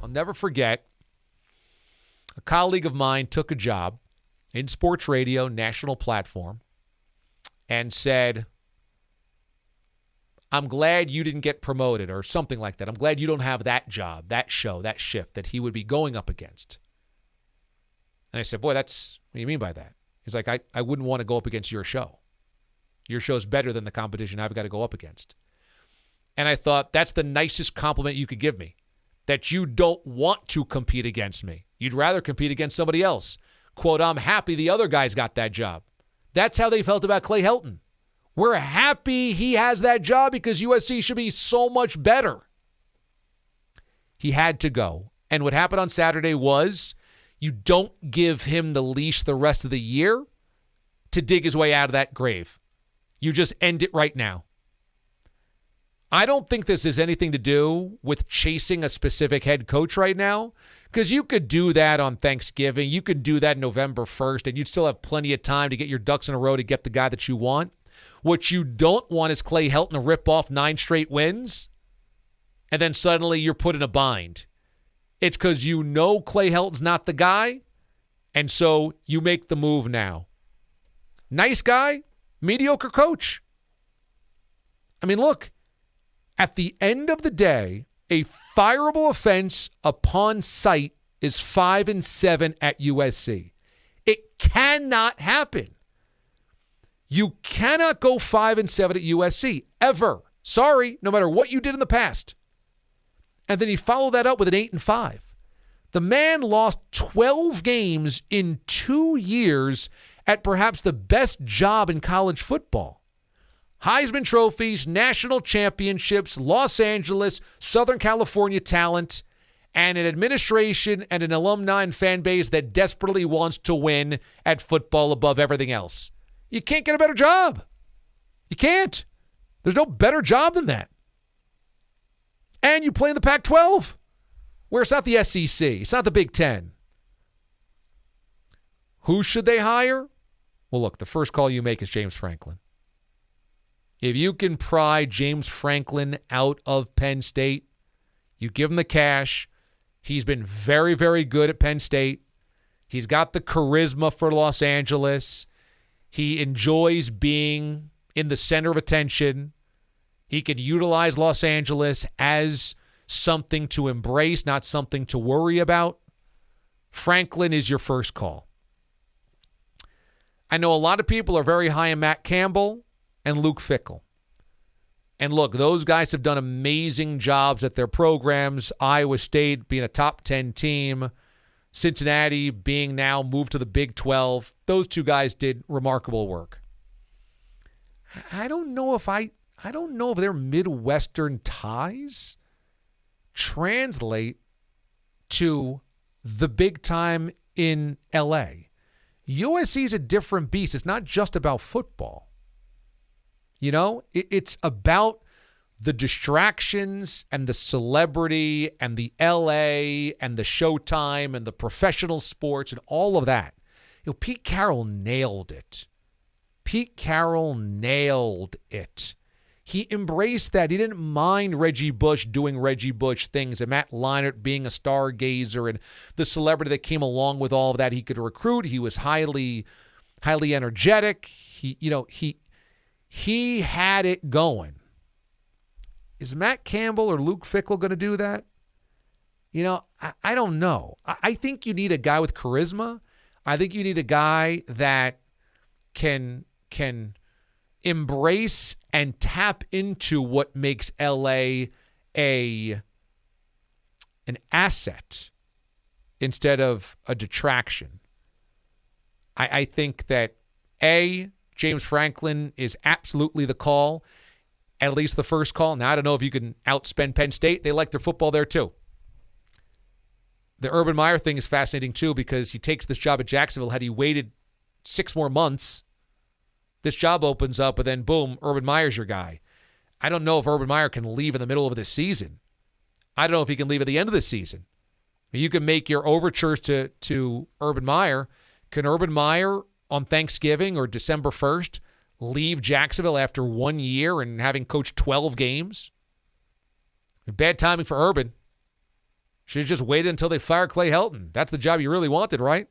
I'll never forget, a colleague of mine took a job in sports radio, national platform, and said, I'm glad you didn't get promoted or something like that. I'm glad you don't have that job, that show, that shift that he would be going up against. And I said, boy, what do you mean by that? He's like, I wouldn't want to go up against your show. Your show's better than the competition I've got to go up against. And I thought, that's the nicest compliment you could give me, that you don't want to compete against me. You'd rather compete against somebody else. Quote, I'm happy the other guys got that job. That's how they felt about Clay Helton. We're happy he has that job because USC should be so much better. He had to go. And what happened on Saturday was you don't give him the leash the rest of the year to dig his way out of that grave. You just end it right now. I don't think this has anything to do with chasing a specific head coach right now, because you could do that on Thanksgiving. You could do that November 1st, and you'd still have plenty of time to get your ducks in a row to get the guy that you want. What you don't want is Clay Helton to rip off 9 straight wins, and then suddenly you're put in a bind. It's because you know Clay Helton's not the guy, and so you make the move now. Nice guy, mediocre coach. I mean, look, at the end of the day, a fireable offense upon sight is 5-7 at USC. It cannot happen. You cannot go 5-7 at USC, ever. Sorry, no matter what you did in the past. And then you follow that up with an 8-5. The man lost 12 games in 2 years at perhaps the best job in college football. Heisman trophies, national championships, Los Angeles, Southern California talent, and an administration and an alumni and fan base that desperately wants to win at football above everything else. You can't get a better job. You can't. There's no better job than that. And you play in the Pac-12, where it's not the SEC. It's not the Big Ten. Who should they hire? Well, look, the first call you make is James Franklin. If you can pry James Franklin out of Penn State, you give him the cash. He's been very, very good at Penn State. He's got the charisma for Los Angeles. He enjoys being in the center of attention. He could utilize Los Angeles as something to embrace, not something to worry about. Franklin is your first call. I know a lot of people are very high on Matt Campbell and Luke Fickell. And look, those guys have done amazing jobs at their programs. Iowa State being a top 10 team. Cincinnati being now moved to the Big 12. Those two guys did remarkable work. I don't know if their Midwestern ties translate to the big time in LA. USC is a different beast. It's not just about football. You know, it's about the distractions and the celebrity and the LA and the Showtime and the professional sports and all of that. You know, Pete Carroll nailed it. Pete Carroll nailed it. He embraced that. He didn't mind Reggie Bush doing Reggie Bush things and Matt Leinart being a stargazer and the celebrity that came along with all of that. He could recruit. He was highly, highly energetic. He had it going. Is Matt Campbell or Luke Fickell going to do that? You know, I don't know. I think you need a guy with charisma. I think you need a guy that can embrace and tap into what makes LA an asset instead of a detraction. I think that, James Franklin is absolutely the call, at least the first call. Now, I don't know if you can outspend Penn State. They like their football there, too. The Urban Meyer thing is fascinating, too, because he takes this job at Jacksonville. Had he waited 6 more months, this job opens up, and then, boom, Urban Meyer's your guy. I don't know if Urban Meyer can leave in the middle of this season. I don't know if he can leave at the end of the season. You can make your overtures to Urban Meyer. Can Urban Meyer on Thanksgiving or December 1st leave Jacksonville after 1 year and having coached 12 games? Bad timing for Urban. Should have just waited until they fire Clay Helton. That's the job you really wanted, right?